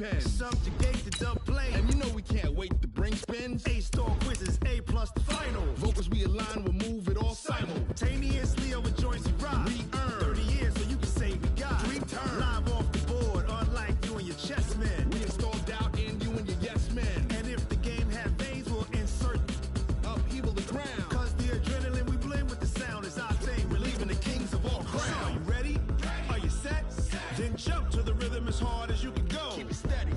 pen. Subjugate the dub plane. And you know we can't wait to bring spins. A-star quizzes, A+ the final. Vocals we align, we'll move it all simultaneously over joints we rock. We earn 30 years so you can say we got. Dream turn. Live off the board, unlike you and your chess men. We install doubt in you and your yes men. And if the game had veins, we'll insert upheaval the ground. Cause the adrenaline we blend with the sound is our thing. Relieving the kings of all crowns. So are you ready? Are you set? Then jump to the rhythm as hard as you can go. Keep it steady.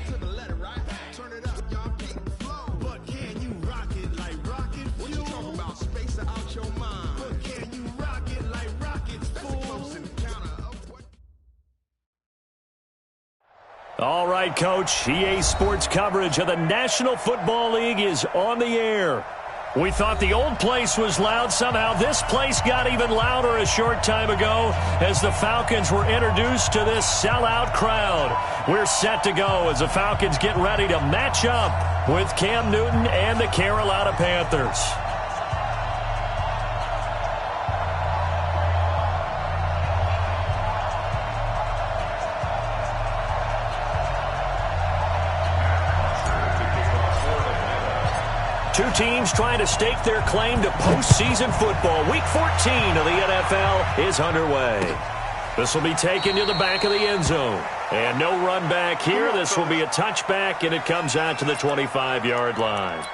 To the letter, right? Turn it up, y'all keep the flow. But can you rock it like rocket fuel? What you talking about? Space out your mind. But can you rock it like rockets, fool? That's a close encounter of what... All right, Coach. EA Sports coverage of the National Football League is on the air. We thought the old place was loud. Somehow this place got even louder a short time ago as the Falcons were introduced to this sellout crowd. We're set to go as the Falcons get ready to match up with Cam Newton and the Carolina Panthers. Two teams trying to stake their claim to postseason football. Week 14 of the NFL is underway. This will be taken to the back of the end zone. And no run back here. This will be a touchback, and it comes out to the 25-yard line.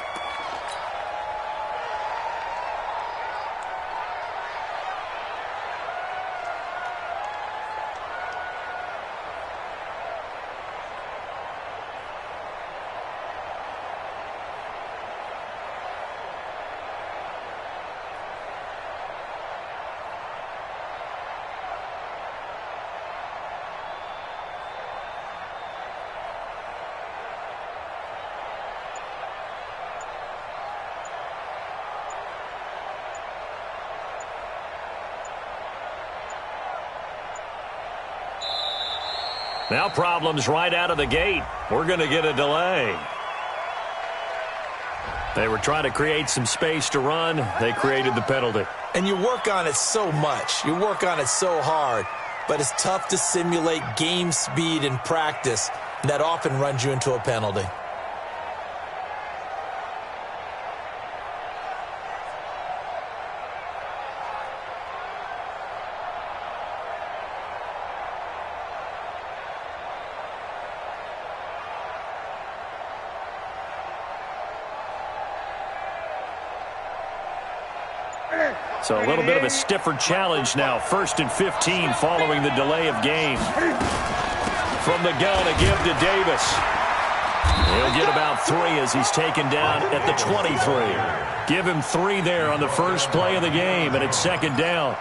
Now problems right out of the gate. We're going to get a delay. They were trying to create some space to run. They created the penalty. And you work on it so much. You work on it so hard. But it's tough to simulate game speed in practice. And that often runs you into a penalty. So a little bit of a stiffer challenge now. 1st and 15 following the delay of game. From the gun, a give to Davis. He'll get about 3 as he's taken down at the 23. Give him 3 there on the first play of the game, and it's 2nd down.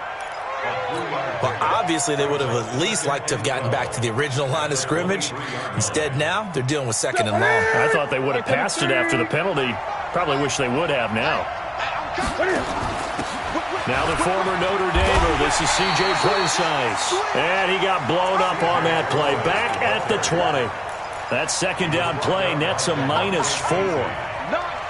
Well, obviously they would have at least liked to have gotten back to the original line of scrimmage. Instead now, they're dealing with 2nd and long. I thought they would have passed it after the penalty. Probably wish they would have now. Now the former Notre Damer, this is C.J. Procise. And he got blown up on that play. Back at the 20. That 2nd down play nets a -4.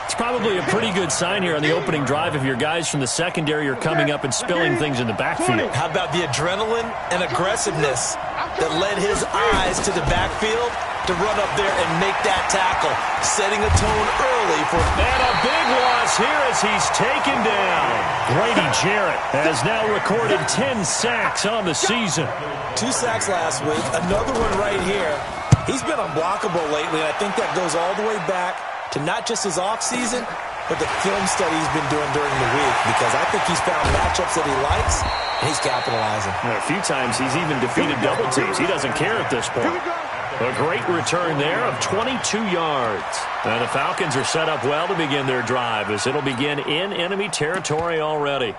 It's probably a pretty good sign here on the opening drive if your guys from the secondary are coming up and spilling things in the backfield. How about the adrenaline and aggressiveness that led his eyes to the backfield to run up there and make that tackle, setting a tone early for... And a big loss here as he's taken down. Grady Jarrett has now recorded 10 sacks on the season. 2 sacks last week, another one right here. He's been unblockable lately, and I think that goes all the way back to not just his offseason, but the film study he's been doing during the week, because I think he's found matchups that he likes, and he's capitalizing. A few times he's even defeated double teams. He doesn't care at this point. A great return there of 22 yards. And the Falcons are set up well to begin their drive as it'll begin in enemy territory already.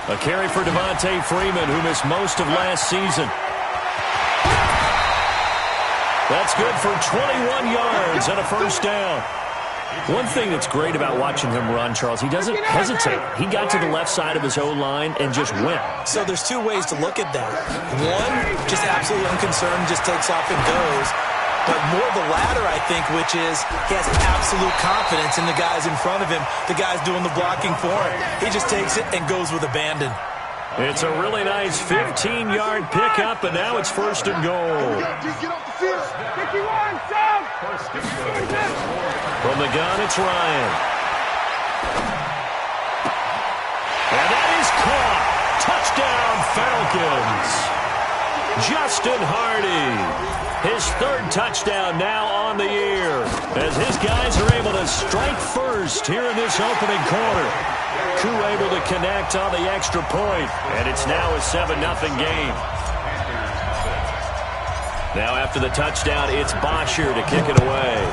A carry for Devontae Freeman, who missed most of last season. That's good for 21 yards and a 1st down. One thing that's great about watching him run, Charles, he doesn't hesitate. He got to the left side of his O-line and just went. So there's 2 ways to look at that. One, just absolutely unconcerned, just takes off and goes. but more the latter, I think, which is he has absolute confidence in the guys in front of him, the guys doing the blocking for him. He just takes it and goes with abandon. It's a really nice 15-yard pickup, and now it's 1st and goal. Get off the field. 51, Sam. From the gun, it's Ryan. And that is caught. Touchdown, Falcons. Justin Hardy. His 3rd touchdown now on the year, as his guys are able to strike first here in this opening quarter. Koo able to connect on the extra point, and it's now a 7-0 game. Now after the touchdown, it's Bosher to kick it away.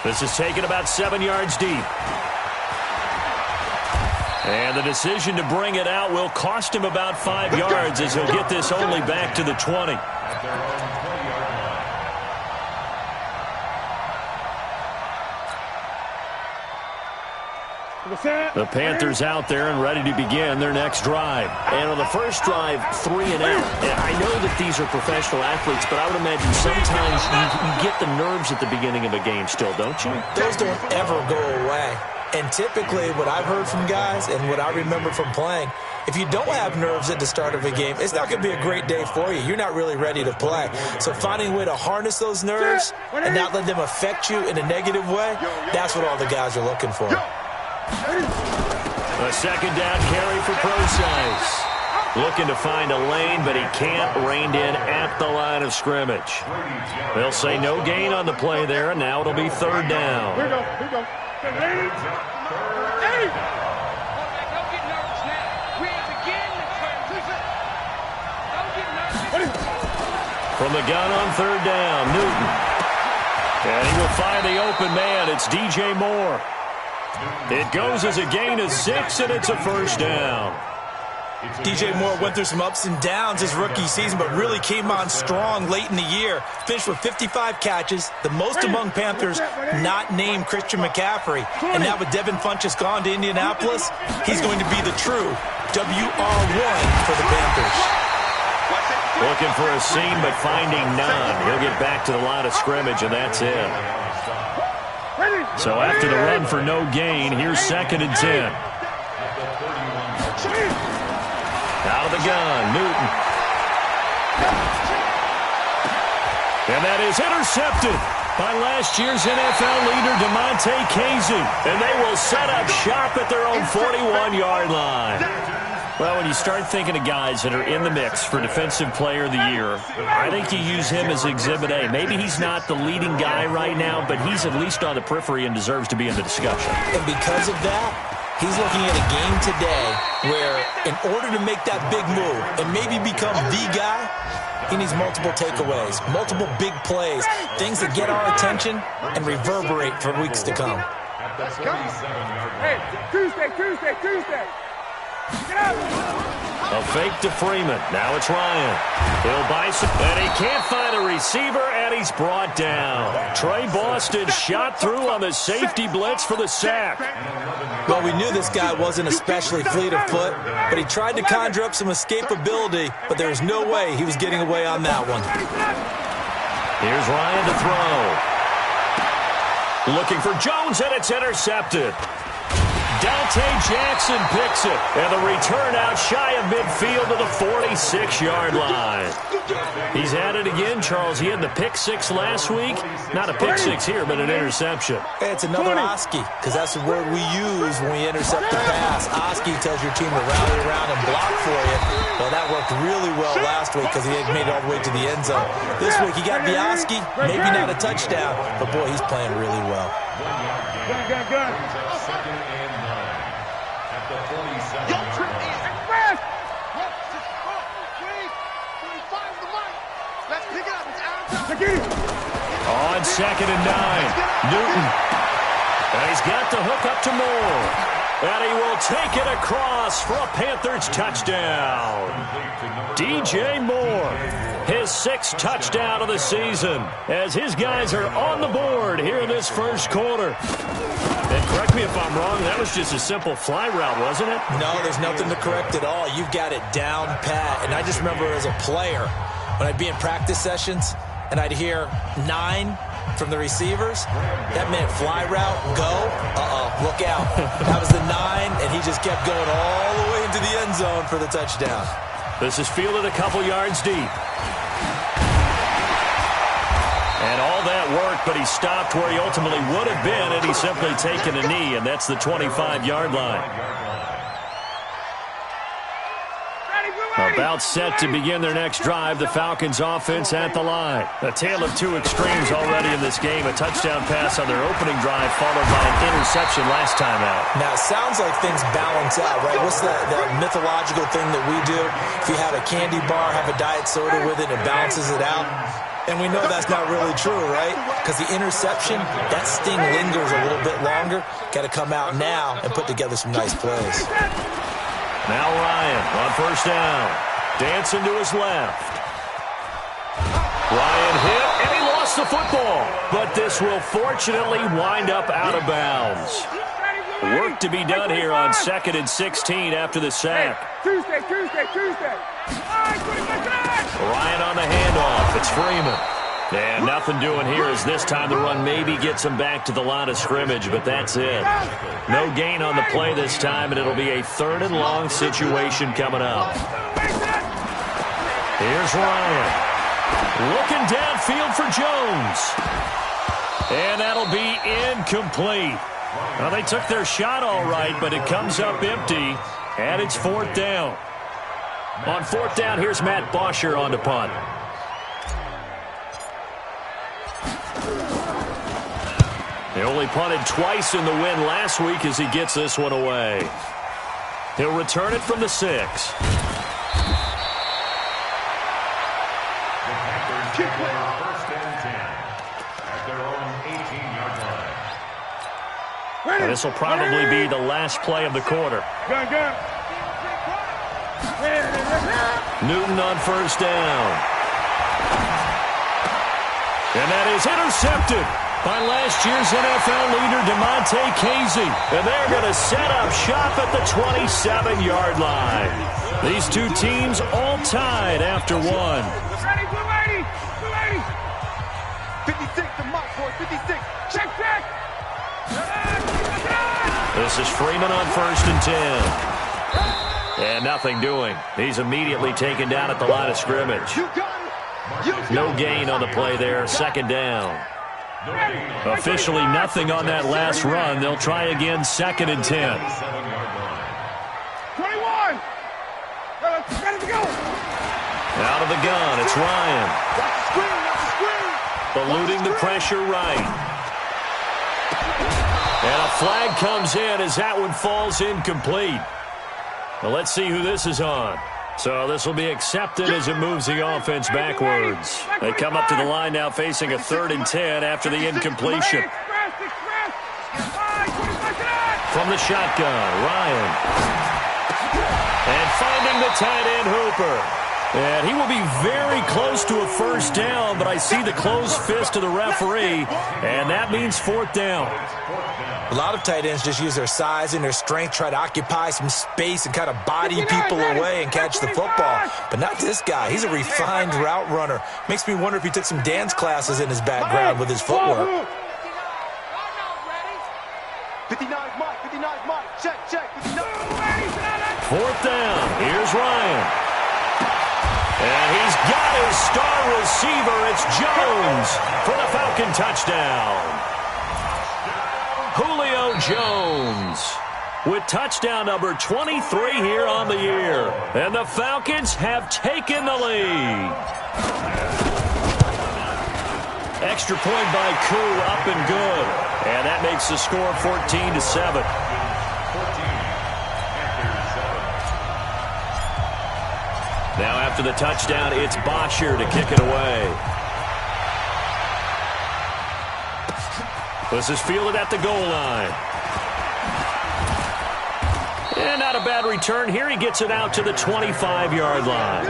This is taken about 7 yards deep. And the decision to bring it out will cost him about 5 yards, as he'll get this only back to the 20. The Panthers out there and ready to begin their next drive. And on the first drive, 3 and out. I know that these are professional athletes, but I would imagine sometimes you get the nerves at the beginning of a game still, don't you? Those don't ever go away. And typically what I've heard from guys and what I remember from playing, if you don't have nerves at the start of a game, it's not going to be a great day for you. You're not really ready to play. So finding a way to harness those nerves and not let them affect you in a negative way, that's what all the guys are looking for. A 2nd down carry for Procise. Looking to find a lane, but he can't. Reined in at the line of scrimmage. They'll say no gain on the play there, and now it'll be 3rd down. Here we go. Hey! From the gun on 3rd down, Newton. And he will find the open man. It's DJ Moore. It goes as a gain of 6, and it's a 1st down. DJ Moore went through some ups and downs his rookie season, but really came on strong late in the year. Finished with 55 catches, the most among Panthers not named Christian McCaffrey. And now with Devin Funchess gone to Indianapolis, he's going to be the true WR1 for the Panthers. Looking for a seam, but finding none. He'll get back to the line of scrimmage, and that's it. So after the run for no gain, here's 2nd and 10. Out of the gun, Newton. And that is intercepted by last year's NFL leader, DeMonte Casey. And they will set up shop at their own 41-yard line. Well, when you start thinking of guys that are in the mix for Defensive Player of the Year, I think you use him as Exhibit A. Maybe he's not the leading guy right now, but he's at least on the periphery and deserves to be in the discussion. And because of that, he's looking at a game today where in order to make that big move and maybe become the guy, he needs multiple takeaways, multiple big plays, things that get our attention and reverberate for weeks to come. Hey, Tuesday. Get out! A fake to Freeman. Now it's Ryan. He'll bicep, and he can't find a receiver, and he's brought down. Trey Boston shot through on the safety blitz for the sack. Well, we knew this guy wasn't especially fleet of foot, but he tried to conjure up some escapability, but there was no way he was getting away on that one. Here's Ryan to throw. Looking for Jones, and it's intercepted. Dante Jackson picks it, and the return out shy of midfield to the 46-yard line. He's at it again, Charles. He had the pick 6 last week. Not a pick 6 here, but an interception. It's another Oski, because that's the word we use when we intercept the pass. Oski tells your team to rally around and block for you. Well, that worked really well last week because he had made it all the way to the end zone. This week, he got Oski, maybe not a touchdown, but boy, he's playing really well. Gun. On 2nd and 9, Newton. And he's got the hook up to Moore. And he will take it across for a Panthers touchdown. DJ Moore, his 6th touchdown of the season, as his guys are on the board here in this first quarter. And correct me if I'm wrong, that was just a simple fly route, wasn't it? No, there's nothing to correct at all. You've got it down pat. And I just remember as a player, when I'd be in practice sessions and I'd hear 9 from the receivers, that meant fly route, go, look out. That was the 9, and he just kept going all the way into the end zone for the touchdown. This is fielded a couple yards deep. And all that work, but he stopped where he ultimately would have been, and he's simply taken a knee, and that's the 25-yard line. About set to begin their next drive, the Falcons offense at the line. A tale of two extremes already in this game. A touchdown pass on their opening drive followed by an interception last time out. Now, it sounds like things balance out, right? What's that mythological thing that we do? If you have a candy bar, have a diet soda with it, it balances it out. And we know that's not really true, right? Because the interception, that sting lingers a little bit longer. Got to come out now and put together some nice plays. Now Ryan on first down. Dancing to his left. Ryan hit, and he lost the football. But this will fortunately wind up out of bounds. Work to be done here on 2nd and 16 after the sack. Tuesday. Ryan on the handoff. It's Freeman. And nothing doing here as this time the run maybe gets him back to the line of scrimmage, but that's it. No gain on the play this time, and it'll be a 3rd and long situation coming up. Here's Ryan. Looking downfield for Jones. And that'll be incomplete. Well, they took their shot all right, but it comes up empty, and it's 4th down. On 4th down, here's Matt Bosher on to punt. He only punted twice in the win last week as he gets this one away. He'll return it from the 6. And this will probably be the last play of the quarter. Newton on first down. And that is intercepted by last year's NFL leader, DeMonte Casey. And they're going to set up shop at the 27-yard line. These two teams all tied after one. Ready, blue 80. 56, the mark for 56. Check. This is Freeman on 1st and 10. And nothing doing. He's immediately taken down at the line of scrimmage. No gain on the play there. 2nd down. Officially nothing on that last run. They'll try again 2nd and 10. 21. Ready to go. Out of the gun, it's Ryan. Eluding the pressure right. And a flag comes in as that one falls incomplete. Well, let's see who this is on. So this will be accepted as it moves the offense backwards. They come up to the line now facing a 3rd and 10 after the incompletion. From the shotgun, Ryan. And finding the tight end Hooper. And he will be very close to a 1st down, but I see the closed fist of the referee, and that means 4th down. A lot of tight ends just use their size and their strength, try to occupy some space and kind of body people away and catch the football. But not this guy. He's a refined route runner. Makes me wonder if he took some dance classes in his background with his footwork. 59 Mike. Check. 4th down. Here's Ryan. And he's got his star receiver. It's Jones for the Falcon touchdown. Julio Jones with touchdown number 23 here on the year. And the Falcons have taken the lead. Extra point by Koo, up and good. And that makes the score 14-7. Now after the touchdown, it's Bosher to kick it away. This is fielded at the goal line. And not a bad return here. He gets it out to the 25-yard line.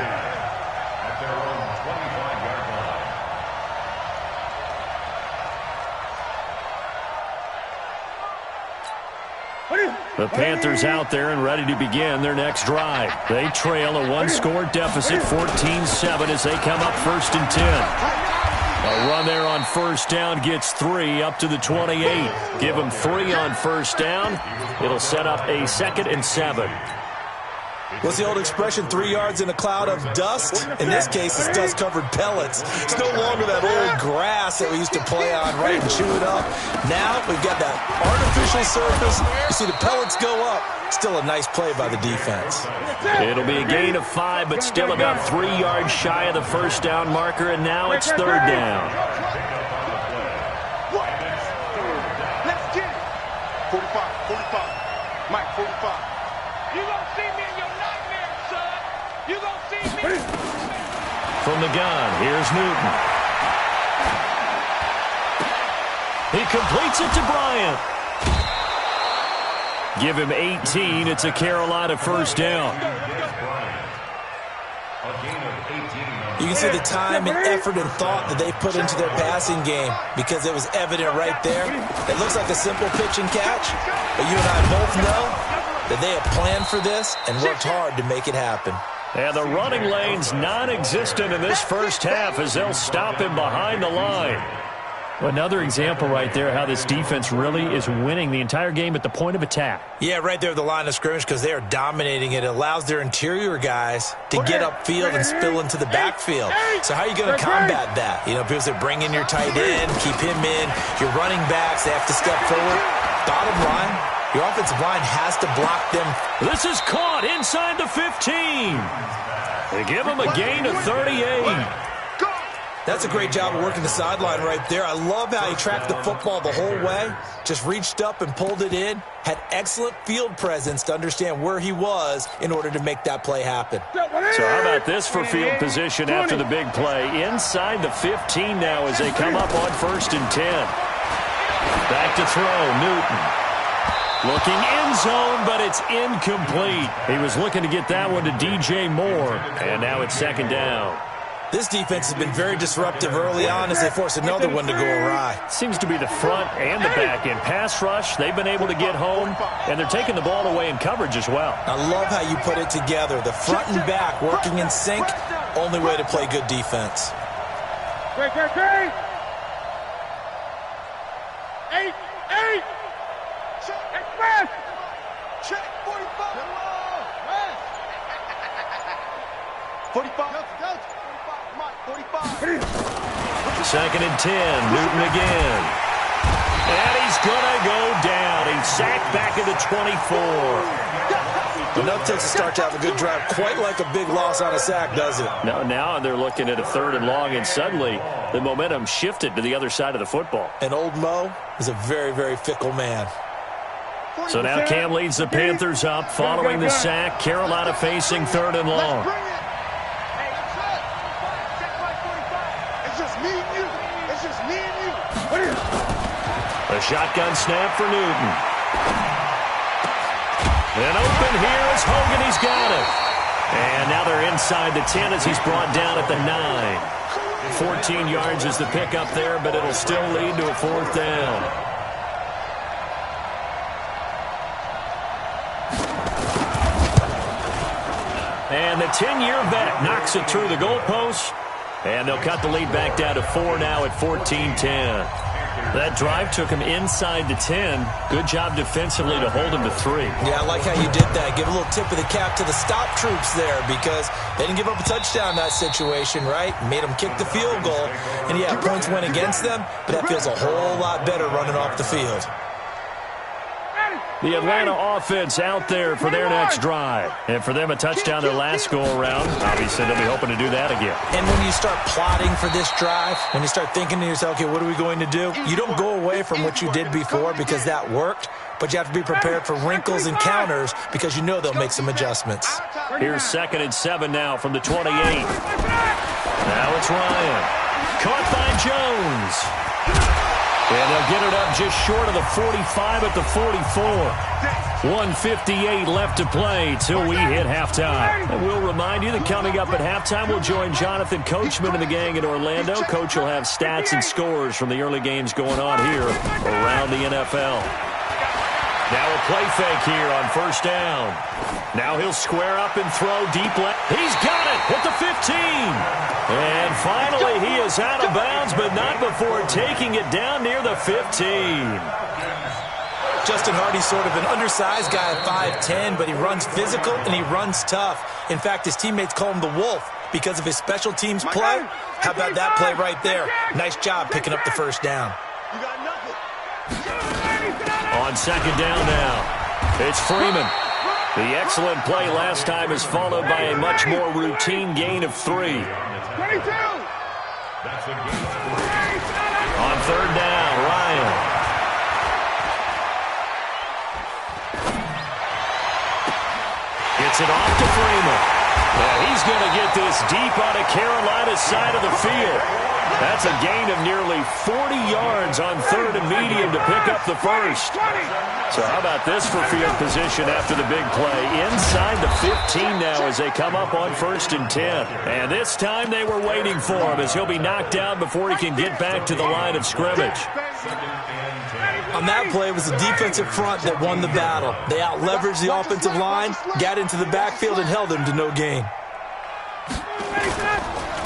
What is it? The Panthers out there and ready to begin their next drive. They trail a one-score deficit, 14-7, as they come up 1st and 10. A run there on first down gets 3 up to the 28. Give them 3 on first down. It'll set up a 2nd and 7. What's the old expression, 3 yards in a cloud of dust? In this case, it's dust-covered pellets. It's no longer that old grass that we used to play on, right, and chew it up. Now we've got that artificial surface. You see the pellets go up. Still a nice play by the defense. It'll be a gain of 5, but still about 3 yards shy of the first down marker, and now it's 3rd down. Let's get it. 45. Mike, 45. You gonna see me in your nightmares, son. You gonna see me. From the gun, here's Newton. He completes it to Bryant. Give him 18. It's a Carolina first down. You can see the time and effort and thought that they put into their passing game because it was evident right there. It looks like a simple pitch and catch, but you and I both know that they have planned for this and worked hard to make it happen. And the running lane's non-existent in this first half as they'll stop him behind the line. Another example right there how this defense really is winning the entire game at the point of attack. Yeah, right there at the line of scrimmage because they are dominating it. It allows their interior guys to get upfield and spill into the backfield. So how are you going to combat that? You know, people say bring in your tight end, keep him in. Your running backs, they have to step forward. Bottom line, your offensive line has to block them. This is caught inside the 15. They give him a gain of 38. That's a great job of working the sideline right there. I love how he tracked the football the whole way. Just reached up and pulled it in. Had excellent field presence to understand where he was in order to make that play happen. So how about this for field position after the big play? Inside the 15 now as they come up on 1st and 10. Back to throw, Newton. Looking end zone, but it's incomplete. He was looking to get that one to DJ Moore, and now it's 2nd down. This defense has been very disruptive early on as they force another one to go awry. Seems to be the front and the back end. Pass rush, they've been able to get home, and they're taking the ball away in coverage as well. I love how you put it together. The front and back working in sync, only way to play good defense. 8. Express. Check 45. 45. 2nd and 10, Newton again. And he's going to go down. He's sacked back at the 24. Enough takes a start to have a good drive. Quite like a big loss on a sack, does it? No, now they're looking at a 3rd and long, and suddenly the momentum shifted to the other side of the football. And old Mo is a very, very fickle man. So now Cam leads the Panthers up following the sack. Carolina facing 3rd and long. A shotgun snap for Newton. And open here is Hogan. He's got it. And now they're inside the 10 as he's brought down at the 9. 14 yards is the pickup there, but it'll still lead to a 4th down. And the 10-year vet knocks it through the goalpost. And they'll cut the lead back down to 4 now at 14-10. That drive took him inside the 10. Good job defensively to hold him to 3. Yeah, I like how you did that. Give a little tip of the cap to the stop troops there because they didn't give up a touchdown in that situation, right? Made them kick the field goal. And, yeah, points went against them, but that feels a whole lot better running off the field. The Atlanta offense out there for their next drive. And for them, a touchdown their last go-around. Obviously, they'll be hoping to do that again. And when you start plotting for this drive, when you start thinking to yourself, okay, what are we going to do? You don't go away from what you did before because that worked, but you have to be prepared for wrinkles and counters because you know they'll make some adjustments. Here's 2nd and 7 now from the 28. Now it's Ryan. Caught by Jones. And they'll get it up just short of the 45 at the 44. 1:58 left to play till we hit halftime. And we'll remind you that coming up at halftime, we'll join Jonathan Coachman and the gang in Orlando. Coach will have stats and scores from the early games going on here around the NFL. Now a play fake here on first down. Now he'll square up and throw deep left. He's got it at the 15. And finally he is out of bounds, but not before taking it down near the 15. Justin Hardy's sort of an undersized guy at 5'10", but he runs physical and he runs tough. In fact, his teammates call him the Wolf because of his special teams play. How about that play right there? Nice job picking up the first down. You got nothing. On second down now, it's Freeman. The excellent play last time is followed by a much more routine gain of 3. 22. On third down, Ryan. Gets it off to Freeman. Yeah, he's going to get this deep on a Carolina side of the field. That's a gain of nearly 40 yards on third and medium to pick up the first. So how about this for field position after the big play? Inside the 15 now as they come up on first and 10. And this time they were waiting for him as he'll be knocked down before he can get back to the line of scrimmage. On that play, it was the defensive front that won the battle. They out-leveraged the offensive line, got into the backfield, and held them to no gain.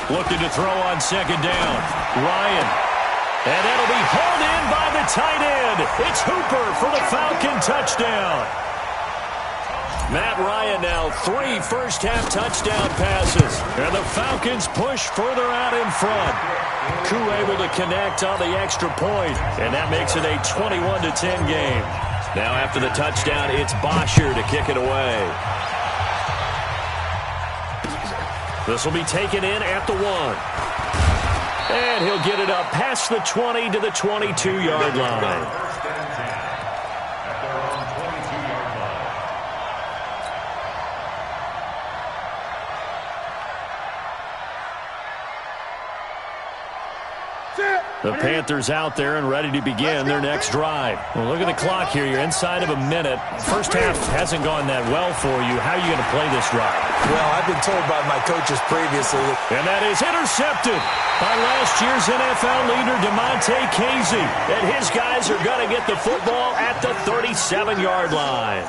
Looking to throw on second down. Ryan. And that'll be hauled in by the tight end. It's Hooper for the Falcon touchdown. Matt Ryan now 3 first-half touchdown passes. And the Falcons push further out in front. Koo able to connect on the extra point, and that makes it a 21-10 game. Now after the touchdown, it's Bosher to kick it away. This will be taken in at the 1. And he'll get it up past the 20 to the 22-yard line. The Panthers out there and ready to begin their next drive. Well, look at the clock here. You're inside of a minute. First half hasn't gone that well for you. How are you going to play this drive? Well, I've been told by my coaches previously. And that is intercepted by last year's NFL leader, DeMonte Casey. And his guys are going to get the football at the 37-yard line.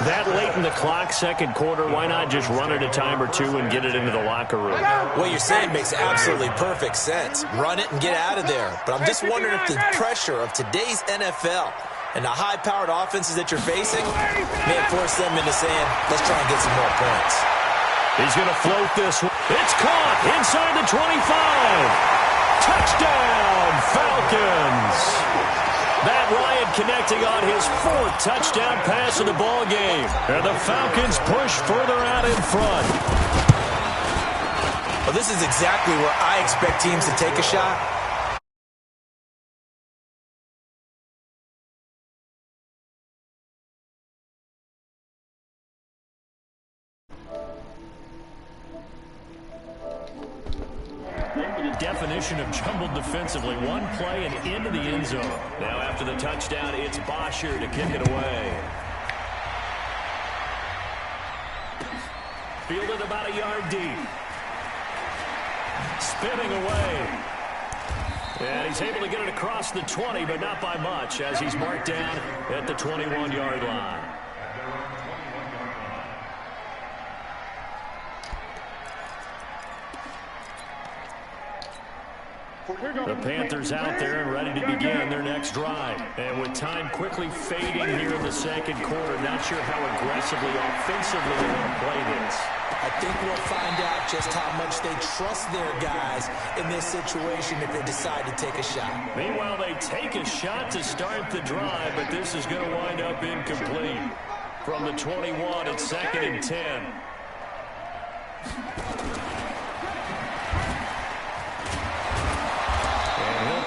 That late in the clock, second quarter, why not just run it a time or two and get it into the locker room? What you're saying makes absolutely perfect sense. Run it and get out of there. But I'm just wondering if the pressure of today's NFL and the high-powered offenses that you're facing may have forced them into saying, let's try and get some more points. He's going to float this one. It's caught inside the 25. Touchdown, Falcons. Matt Ryan connecting on his 4th touchdown pass of the ball game. And the Falcons push further out in front. Well, this is exactly where I expect teams to take a shot. Definition of jumbled defensively. One play and into the end zone. Now after the touchdown, it's Bosher to kick it away. Fielded about a yard deep. Spinning away. And he's able to get it across the 20, but not by much as he's marked down at the 21-yard line. The Panthers out there and ready to begin their next drive. And with time quickly fading here in the second quarter, not sure how aggressively, offensively they want to play this. I think we'll find out just how much they trust their guys in this situation if they decide to take a shot. Meanwhile, they take a shot to start the drive, but this is going to wind up incomplete. From the 21, it's 2nd and 10.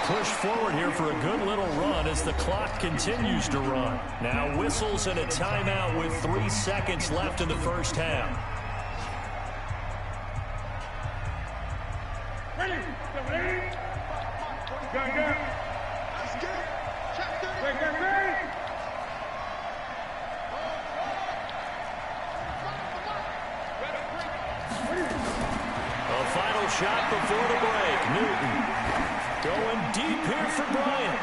Push forward here for a good little run as the clock continues to run. Now whistles and a timeout with 3 seconds left in the first half. A final shot before the break. Newton. Going deep here for Bryant.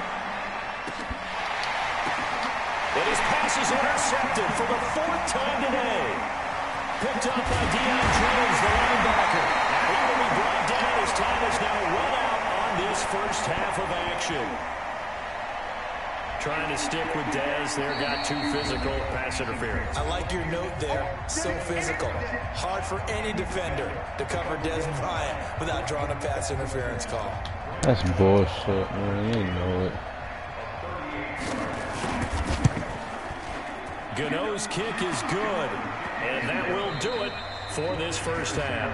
It is pass is intercepted for the 4th time today. Picked up by Deion Jones, the linebacker. He will be brought down as time is now run out on this first half of action. Trying to stick with Dez there, got too physical, pass interference. I like your note there, so physical. Hard for any defender to cover Dez Bryant without drawing a pass interference call. That's bullshit, man. You know it. Gano's kick is good, and that will do it for this first half.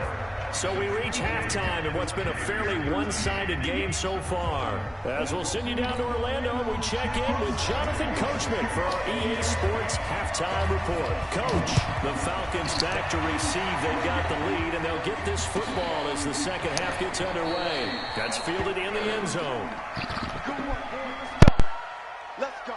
So we reach halftime in what's been a fairly one-sided game so far. As we'll send you down to Orlando, we check in with Jonathan Coachman for our EA Sports Halftime Report. Coach, the Falcons back to receive. They've got the lead, and they'll get this football as the second half gets underway. That's fielded in the end zone. Good work, boys. Let's go. Let's go.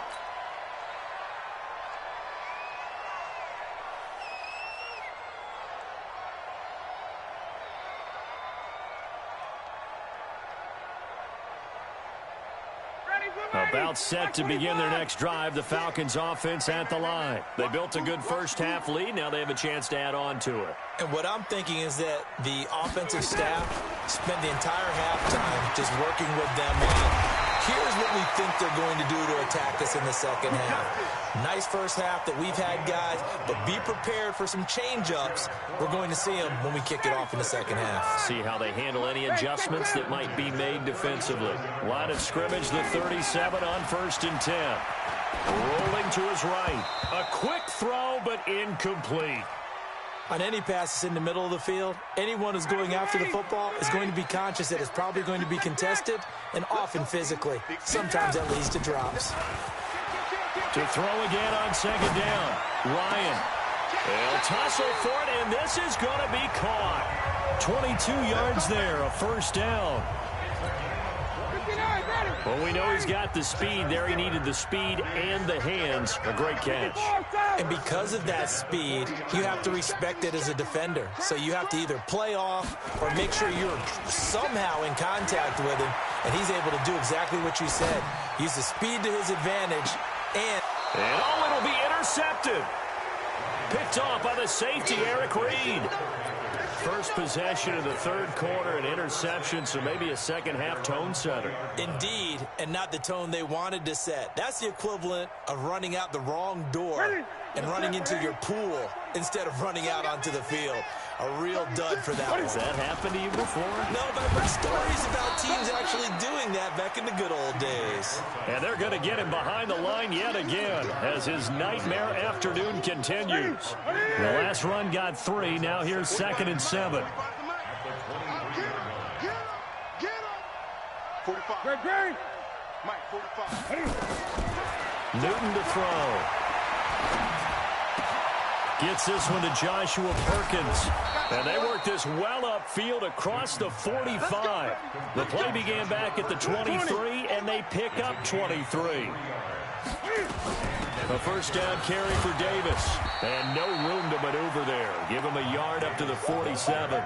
About set to begin their next drive, the Falcons offense at the line. They built a good first half lead. Now they have a chance to add on to it. And what I'm thinking is that the offensive staff spent the entire halftime just working with them on, here's what we think they're going to do to attack us in the second half. Nice first half that we've had, guys, but be prepared for some change-ups. We're going to see them when we kick it off in the second half. See how they handle any adjustments that might be made defensively. Line of scrimmage, the 37 on 1st and 10. Rolling to his right. A quick throw, but incomplete. On any passes in the middle of the field, anyone who's going after the football is going to be conscious that it's probably going to be contested, and often physically. Sometimes that leads to drops. To throw again on second down. Ryan. They'll tussle for it, and this is going to be caught. 22 yards there, a first down. Well, we know he's got the speed there. He needed the speed and the hands. A great catch. And because of that speed, you have to respect it as a defender. So you have to either play off or make sure you're somehow in contact with him, and he's able to do exactly what you said. Use the speed to his advantage, and it'll be intercepted. Picked off by the safety, Eric Reed. First possession of the third quarter, an interception, so maybe a second-half tone setter. Indeed, and not the tone they wanted to set. That's the equivalent of running out the wrong door and running into your pool instead of running out onto the field. A real dud for that one. Has that happened to you before? No, but I've heard stories about teams actually doing that back in the good old days. And they're going to get him behind the line yet again as his nightmare afternoon continues. The last run got 3. Now here's 2nd and 7. 45. Mike, 45. Newton to throw. Gets this one to Joshua Perkins. And they work this well upfield across the 45. The play began back at the 23, and they pick up 23. A first down carry for Davis. And no room to maneuver there. Give him a yard up to the 47.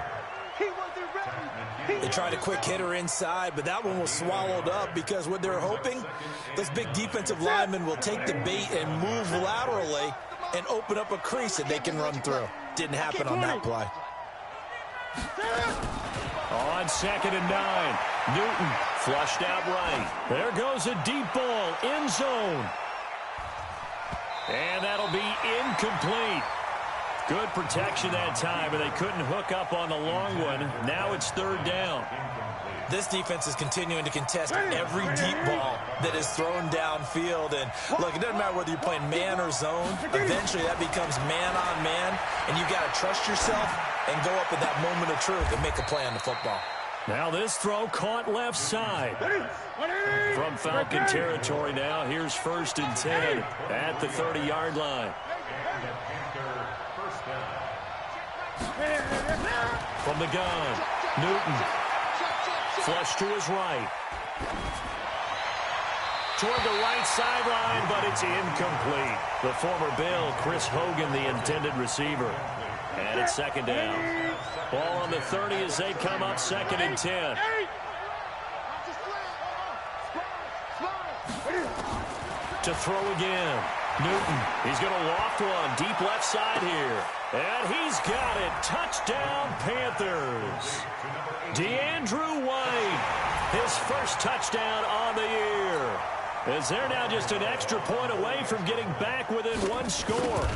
They tried a quick hitter inside, but that one was swallowed up because what they're hoping, those big defensive linemen will take the bait and move laterally and open up a crease that they can run through. Didn't happen on that play. On 2nd and 9, Newton flushed out right. There goes a deep ball, end zone. And that'll be incomplete. Good protection that time, but they couldn't hook up on the long one. Now it's 3rd down. This defense is continuing to contest every deep ball that is thrown downfield. And, look, it doesn't matter whether you're playing man or zone. Eventually, that becomes man-on-man, and you've got to trust yourself and go up at that moment of truth and make a play on the football. Now this throw caught left side. From Falcon territory now, here's 1st and 10 at the 30-yard line. From the gun, Newton. Flush to his right. Toward the right sideline, but it's incomplete. The former Bill, Chris Hogan, the intended receiver. And it's 2nd down. Ball on the 30 as they come up 2nd and 10. To throw again. Newton, he's going to loft one deep left side here. And he's got it. Touchdown, Panthers. DeAndrew White, his first touchdown on the year. As they're now just an extra point away from getting back within one score.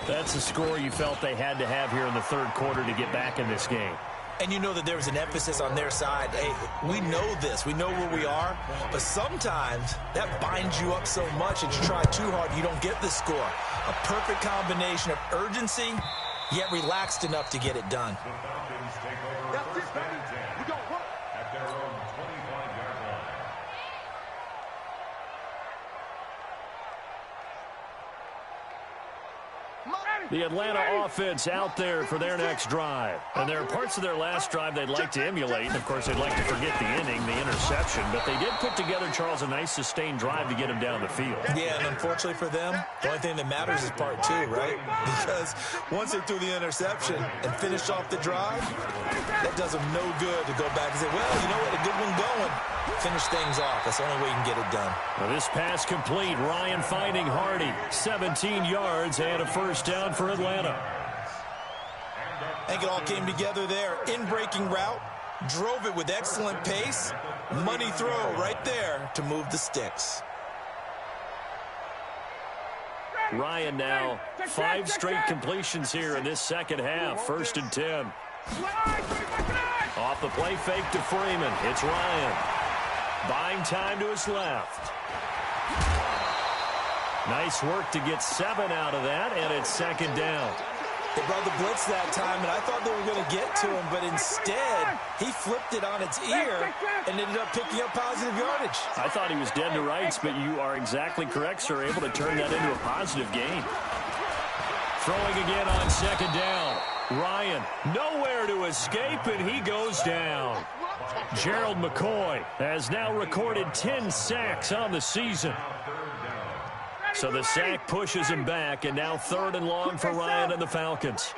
That's a score you felt they had to have here in the third quarter to get back in this game. And you know that there was an emphasis on their side. Hey, we know this. We know where we are. But sometimes that binds you up so much that you try too hard, you don't get the score. A perfect combination of urgency, yet relaxed enough to get it done. That's it, baby. We don't work. At their own 25-yard line. The Atlanta offense out there for their next drive. And there are parts of their last drive they'd like to emulate. And, of course, they'd like to forget the inning, the interception. But they did put together, Charles, a nice sustained drive to get him down the field. Yeah, and unfortunately for them, the only thing that matters is part two, right? Because once they threw the interception and finished off the drive, that does them no good to go back and say, well, you know what, a good one going. Finish things off. That's the only way you can get it done. Now this pass complete. Ryan finding Hardy. 17 yards and a first down for Atlanta. I think it all came together there. In-breaking route. Drove it with excellent pace. Money throw right there to move the sticks. Ryan now 5 straight completions here in this second half. 1st and 10. Off the play fake to Freeman. It's Ryan. Buying time to his left. Nice work to get 7 out of that, and it's 2nd down. They brought the blitz that time, and I thought they were going to get to him, but instead, he flipped it on its ear and ended up picking up positive yardage. I thought he was dead to rights, but you are exactly correct, sir. Able to turn that into a positive gain. Throwing again on 2nd down. Ryan, nowhere to escape, and he goes down. Gerald McCoy has now recorded 10 sacks on the season. So the sack pushes him back, and now 3rd and long for Ryan and the Falcons.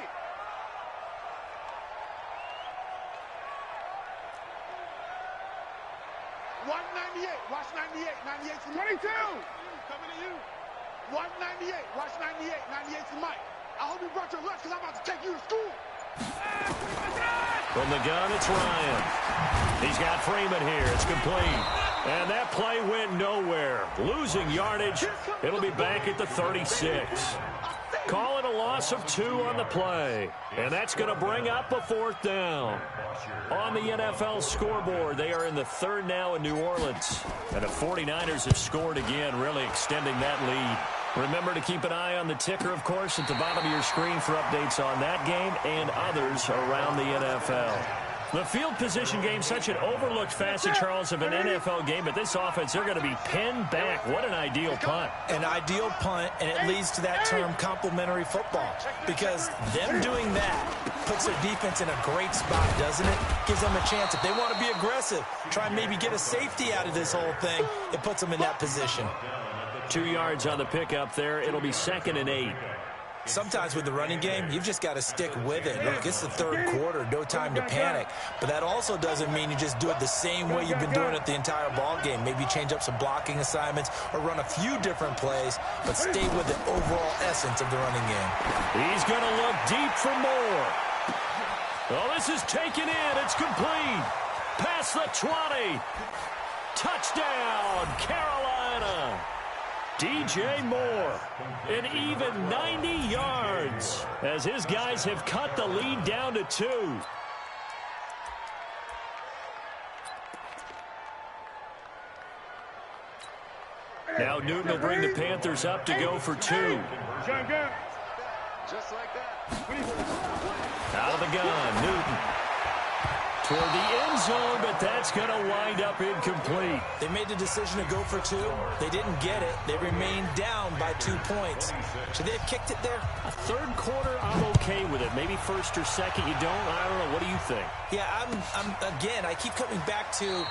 Watch 98. 98 to 22. Coming to you. Watch 98. Watch 98. 98 to Mike. I hope you brought your lunch because I'm about to take you to school. From the gun, it's Ryan. He's got Freeman here. It's complete. And that play went nowhere. Losing yardage. It'll be back at the 36. Calling a loss of 2 on the play. And that's going to bring up a 4th down. On the NFL scoreboard, they are in the 3rd now in New Orleans. And the 49ers have scored again, really extending that lead. Remember to keep an eye on the ticker, of course, at the bottom of your screen for updates on that game and others around the NFL. The field position game, such an overlooked facet, Charles, of an NFL game, but this offense, they're going to be pinned back. What an ideal punt. An ideal punt, and it leads to that term complementary football, because them doing that puts their defense in a great spot, doesn't it? Gives them a chance. If they want to be aggressive, try and maybe get a safety out of this whole thing, it puts them in that position. 2 yards on the pickup there. It'll be 2nd and 8. Sometimes with the running game, you've just got to stick with it. Look, it's the 3rd quarter, no time to panic. But that also doesn't mean you just do it the same way you've been doing it the entire ball game. Maybe change up some blocking assignments or run a few different plays, but stay with the overall essence of the running game. He's going to look deep for more. Well, this is taken in. It's complete. Past the 20. Touchdown, Carolina. DJ Moore, an even 90 yards as his guys have cut the lead down to 2. Now Newton will bring the Panthers up to go for 2. Just like that. Out of the gun, Newton. Toward the end zone, but that's going to wind up incomplete. They made the decision to go for 2. They didn't get it. They remained down by 2 points. Should they have kicked it there? A 3rd quarter, I'm okay with it. Maybe 1st or 2nd, you don't. I don't know. What do you think? Yeah, again, I keep coming back to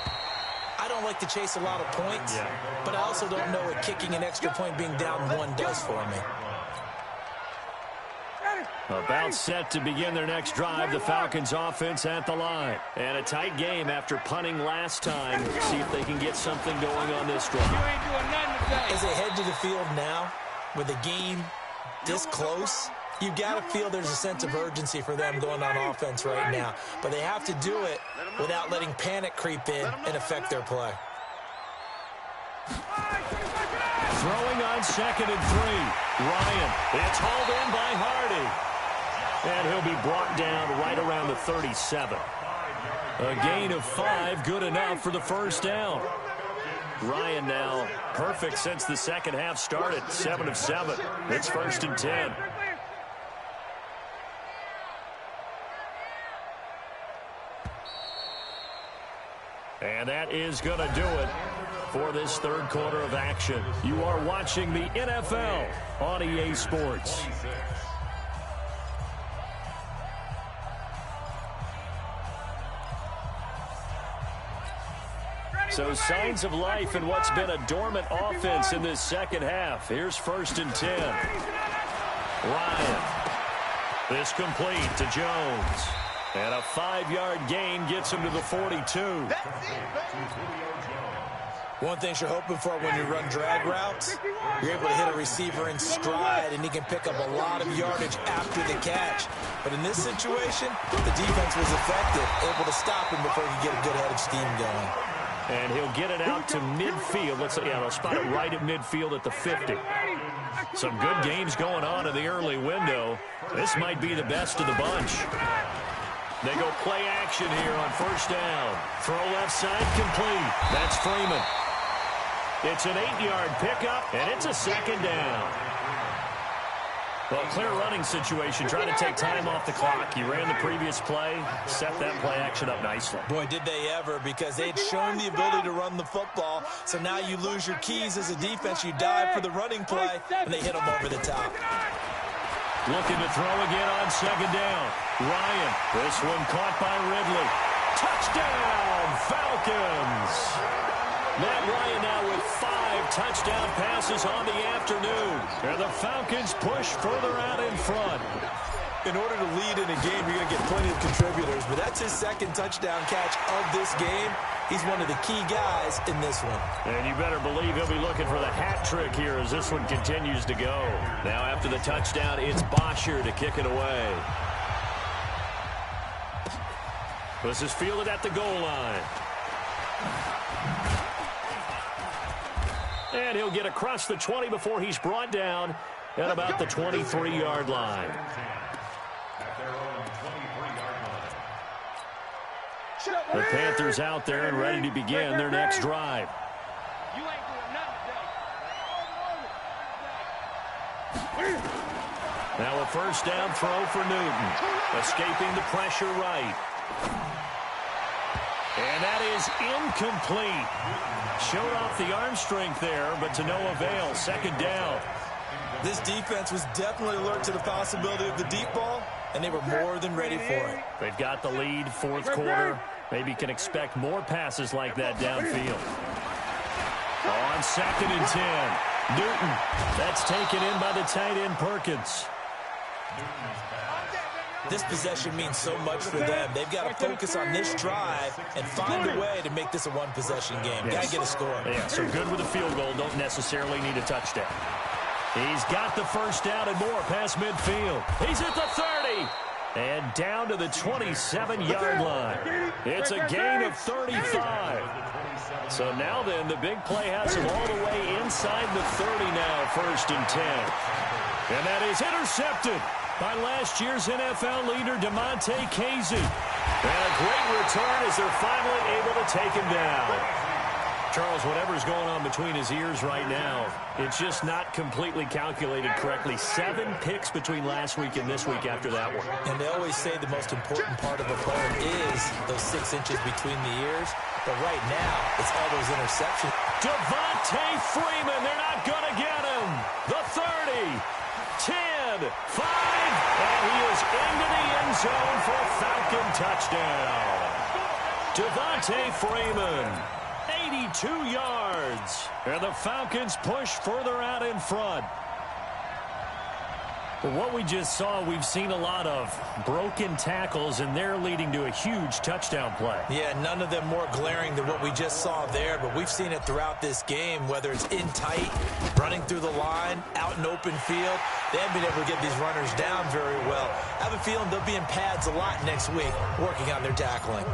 I don't like to chase a lot of points, but I also don't know what kicking an extra point being down 1 does for me. About set to begin their next drive, the Falcons offense at the line. And a tight game after punting last time. See if they can get something going on this drive. As they head to the field now, with a game this close, you got to feel there's a sense of urgency for them going on offense right now. But they have to do it without letting panic creep in and affect their play. Throwing on 2nd and 3. Ryan, it's hauled in by Hardy. And he'll be brought down right around the 37. A gain of 5, good enough for the first down. Ryan now perfect since the second half started, 7 of 7. It's 1st and 10. And that is going to do it for this third quarter of action. You are watching the NFL on EA Sports. So signs of life in what's been a dormant offense in this second half. Here's 1st and 10. Ryan. This complete to Jones. And a 5-yard gain gets him to the 42. One thing you're hoping for when you run drag routes, you're able to hit a receiver in stride, and he can pick up a lot of yardage after the catch. But in this situation, the defense was effective, able to stop him before he could get a good head of steam going. And he'll get it out to midfield. They'll spot it right at midfield at the 50. Some good games going on in the early window. This might be the best of the bunch. They go play action here on 1st down. Throw left side complete. That's Freeman. It's an 8-yard pickup, and it's a 2nd down. Well, clear running situation, trying to take time off the clock. He ran the previous play, set that play action up nicely. Boy, did they ever, because they'd shown the ability to run the football. So now you lose your keys as a defense. You dive for the running play, and they hit them over the top. Looking to throw again on 2nd down. Ryan, this one caught by Ridley. Touchdown, Falcons! Matt Ryan now with 5 touchdown passes on the afternoon. And the Falcons push further out in front. In order to lead in a game, you're going to get plenty of contributors, but that's his 2nd touchdown catch of this game. He's one of the key guys in this one. And you better believe he'll be looking for the hat trick here as this one continues to go. Now after the touchdown, it's Bosher to kick it away. This is fielded at the goal line. And he'll get across the 20 before he's brought down at about the 23-yard line. The Panthers out there and ready to begin their next drive. Now a 1st down throw for Newton. Escaping the pressure right. And that is incomplete. Showed off the arm strength there, but to no avail. 2nd down. This defense was definitely alert to the possibility of the deep ball, and they were more than ready for it. They've got the lead, 4th quarter. Maybe can expect more passes like that downfield. On 2nd and 10. Newton. That's taken in by the tight end Perkins. This possession means so much for them. They've got to focus on this drive and find a way to make this a one-possession game. Yes. Got to get a score. Yeah, so good with a field goal. Don't necessarily need a touchdown. He's got the 1st down and more past midfield. He's at the 30. And down to the 27-yard line. It's a gain of 35. So now then, the big play has him all the way inside the 30 now, 1st and 10. And that is intercepted by last year's NFL leader, DeMonte Casey. And a great return as they're finally able to take him down. Charles, whatever's going on between his ears right now, it's just not completely calculated correctly. 7 picks between last week and this week after that one. And they always say the most important part of a player is those 6 inches between the ears. But right now, it's all those interceptions. Devontae Freeman, they're not going to get him. The 30, 10, 5, and he is into the end zone for a Falcon touchdown. Devontae Freeman. 82 yards. And the Falcons push further out in front. Well, what we just saw, we've seen a lot of broken tackles, and they're leading to a huge touchdown play. Yeah, none of them more glaring than what we just saw there, but we've seen it throughout this game, whether it's in tight, running through the line, out in open field. They haven't been able to get these runners down very well. I have a feeling they'll be in pads a lot next week, working on their tackling.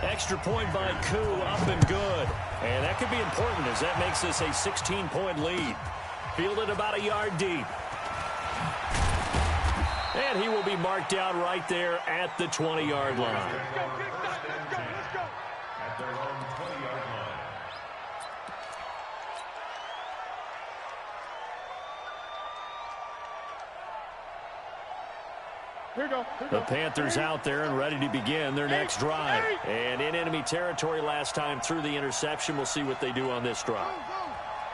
Extra point by Koo, up and good. And that could be important as that makes this a 16-point lead. Fielded about a yard deep. And he will be marked down right there at the 20-yard line. Let's go. At their own 20-yard line. Here we go. The Panthers out there and ready to begin their next drive. And in enemy territory last time through the interception. We'll see what they do on this drive.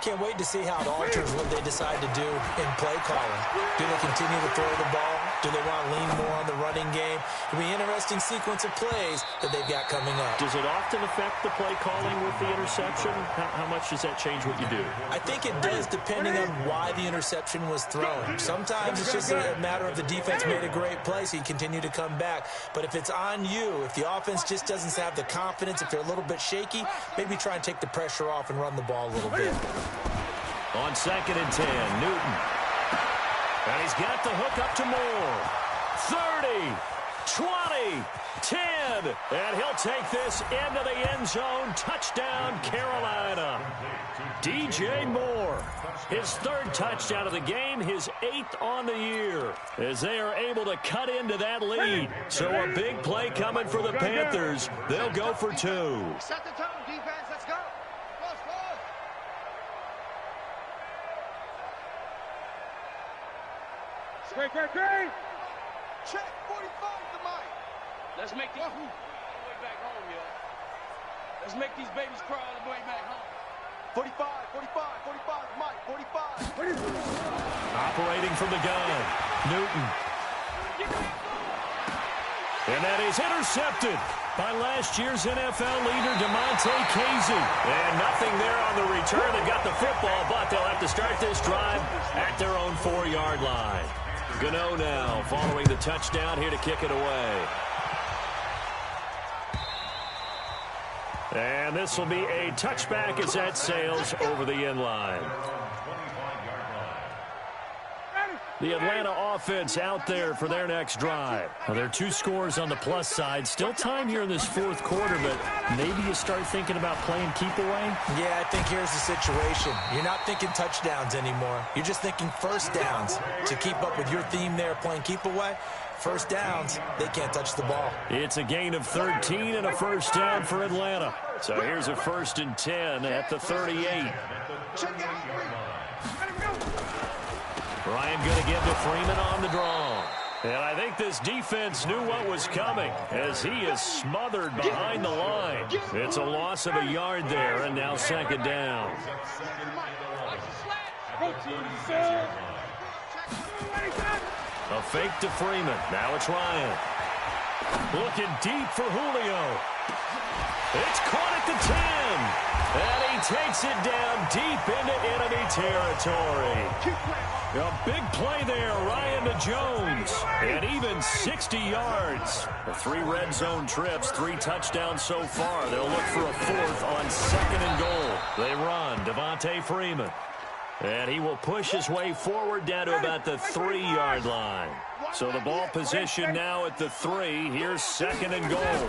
Can't wait to see how it alters what they decide to do in play calling. Do they continue to throw the ball? Do they want to lean more on the running game? It'll be an interesting sequence of plays that they've got coming up. Does it often affect the play calling with the interception? How much does that change what you do? I think it does depending on why the interception was thrown. Sometimes it's just a matter of the defense made a great play, so you continue to come back. But if it's on you, if the offense just doesn't have the confidence, if they're a little bit shaky, maybe try and take the pressure off and run the ball a little bit. On 2nd and 10, Newton. And he's got the hook up to Moore. 30, 20, 10. And he'll take this into the end zone. Touchdown, Carolina. DJ Moore. His 3rd touchdown of the game, his 8th on the year, as they are able to cut into that lead. So a big play coming for the Panthers. They'll go for 2. Set the tone, defense. Let's go. Great. Check 45 to Mike. Let's make these all the way back home, yo. Let's make these babies cry all the way back home. 45 to Mike. 45. Operating from the gun, Newton. And that is intercepted by last year's NFL leader, DeMonte Casey. And nothing there on the return. They got the football, but they'll have to start this drive at their own 4-yard line. Gano now following the touchdown here to kick it away. And this will be a touchback as that sails over the end line. The Atlanta offense out there for their next drive. Now, there are 2 scores on the plus side. Still time here in this 4th quarter, but maybe you start thinking about playing keep away? Yeah, I think here's the situation. You're not thinking touchdowns anymore. You're just thinking first downs. To keep up with your theme there, playing keep away, first downs, they can't touch the ball. It's a gain of 13 and a first down for Atlanta. So here's a 1st and 10 at the 38. Ryan going to give to Freeman on the draw. And I think this defense knew what was coming as he is smothered behind the line. It's a loss of a yard there, and now 2nd down. A fake to Freeman. Now it's Ryan. Looking deep for Julio. It's caught at the 10. And he takes it down deep into enemy territory. A big play there, Ryan to Jones. And even 60 yards. The 3 red zone trips, 3 touchdowns so far. They'll look for a 4th on 2nd and goal. They run, Devontae Freeman. And he will push his way forward down to about the 3-yard line. So the ball position now at the 3. Here's 2nd and goal.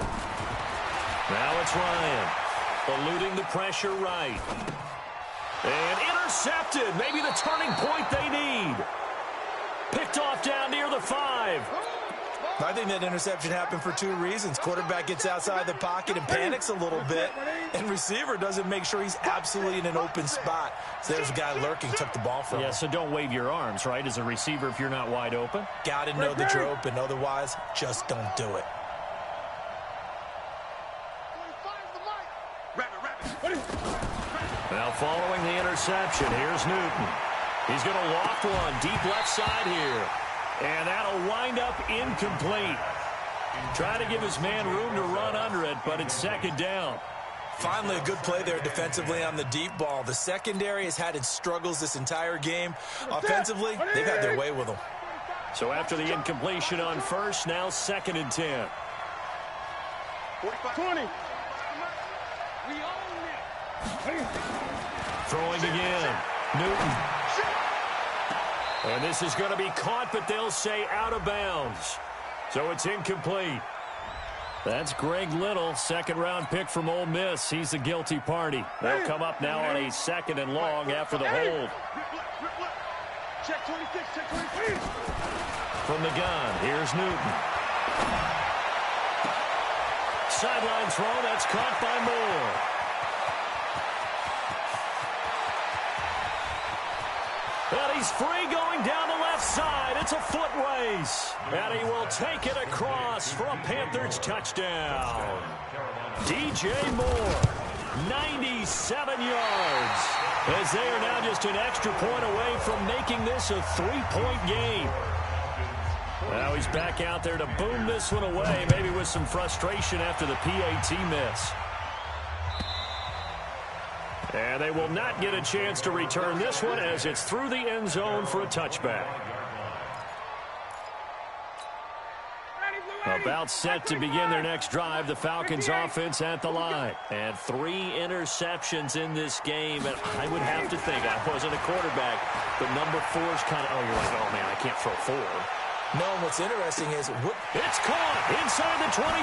Now it's Ryan. Eluding the pressure right. And intercepted. Maybe the turning point they need. Picked off down near the 5. I think that interception happened for 2 reasons. Quarterback gets outside the pocket and panics a little bit. And receiver doesn't make sure he's absolutely in an open spot. So there's a guy lurking, took the ball from him. Yeah, so don't wave your arms, right, as a receiver if you're not wide open. Got to know that you're open. Otherwise, just don't do it. Now following the interception, here's Newton. He's going to loft one deep left side here. And that'll wind up incomplete. Try to give his man room to run under it, but it's 2nd down. Finally, a good play there defensively on the deep ball. The secondary has had its struggles this entire game. Offensively, they've had their way with them. So after the incompletion on first, now 2nd and 10. 20. We own it. Throwing again. Newton. And this is going to be caught, but they'll say out of bounds. So it's incomplete. That's Greg Little, 2nd-round pick from Ole Miss. He's the guilty party. They'll come up now on a 2nd and long after the hold. Check 26, check 26. From the gun, here's Newton. Sideline throw, that's caught by Moore. And he's free going down the left side. It's a foot race. And he will take it across for a Panthers touchdown. DJ Moore, 97 yards. As they are now just an extra point away from making this a 3-point game. Now he's back out there to boom this one away, maybe with some frustration after the PAT miss. And they will not get a chance to return this one as it's through the end zone for a touchback. About set to begin their next drive, the Falcons offense at the line. And 3 interceptions in this game. And I would have to think, I wasn't a quarterback, but number 4 is kind of, oh, you're like, oh, man, I can't throw 4. No, what's interesting is... It's caught inside the 25.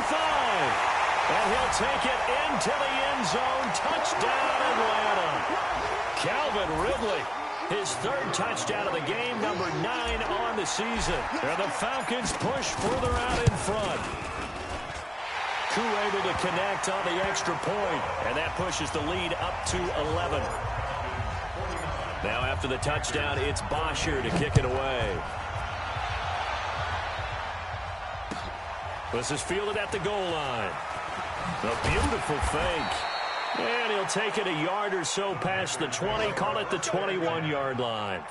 And he'll take it into the end zone. Touchdown, Atlanta. Calvin Ridley, his 3rd touchdown of the game, number 9 on the season. And the Falcons push further out in front. Koo able to connect on the extra point, and that pushes the lead up to 11. Now after the touchdown, it's Bosher to kick it away. This is fielded at the goal line. A beautiful fake. And he'll take it a yard or so past the 20, call it the 21-yard line.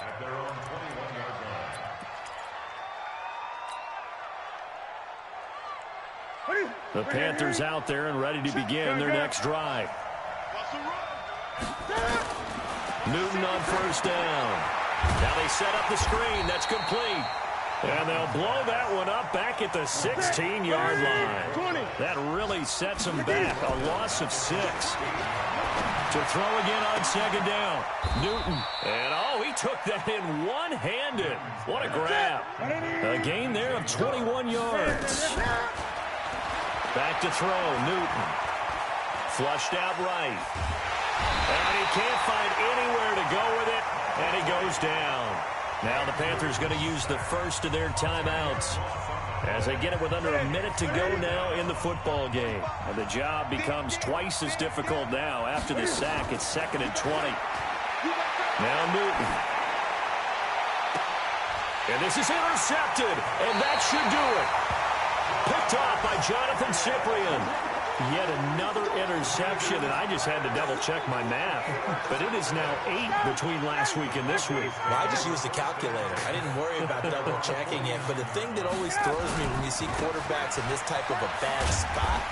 The Panthers out there and ready to begin their next drive. Newton on 1st down. Now they set up the screen. That's complete. And they'll blow that one up back at the 16-yard line. That really sets them back. A loss of 6. To throw again on 2nd down. Newton. And, oh, he took that in one-handed. What a grab. A gain there of 21 yards. Back to throw. Newton. Flushed out right. And he can't find anywhere to go with it. And he goes down. Now the Panthers going to use the first of their timeouts as they get it with under a minute to go now in the football game. And the job becomes twice as difficult now after the sack. It's 2nd and 20. Now Newton. And this is intercepted, and that should do it. Picked off by Jonathan Cyprien. Yet another interception, and I just had to double-check my math. But it is now 8 between last week and this week. Well, I just used the calculator. I didn't worry about double-checking it. But the thing that always throws me when you see quarterbacks in this type of a bad spot,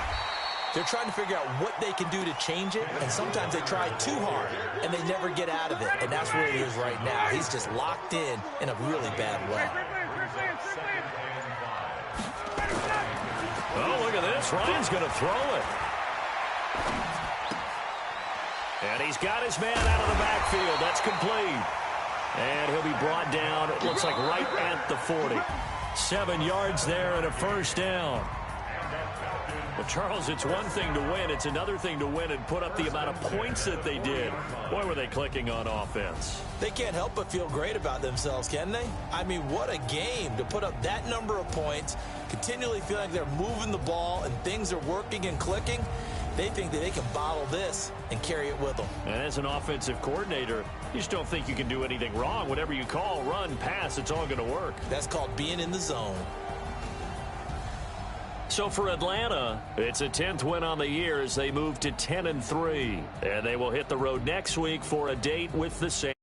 they're trying to figure out what they can do to change it, and sometimes they try too hard, and they never get out of it. And that's where he is right now. He's just locked in a really bad way. Oh, look at this. Ryan's going to throw it. And he's got his man out of the backfield. That's complete. And he'll be brought down, it looks like right at the 40. 7 yards there and a 1st down. Well, Charles, it's one thing to win. It's another thing to win and put up the amount of points that they did. Boy, were they clicking on offense. They can't help but feel great about themselves, can they? I mean, what a game to put up that number of points, continually feeling like they're moving the ball and things are working and clicking. They think that they can bottle this and carry it with them. And as an offensive coordinator, you just don't think you can do anything wrong. Whatever you call, run, pass, it's all going to work. That's called being in the zone. So for Atlanta, it's a 10th win on the year as they move to 10-3. And they will hit the road next week for a date with the Saints.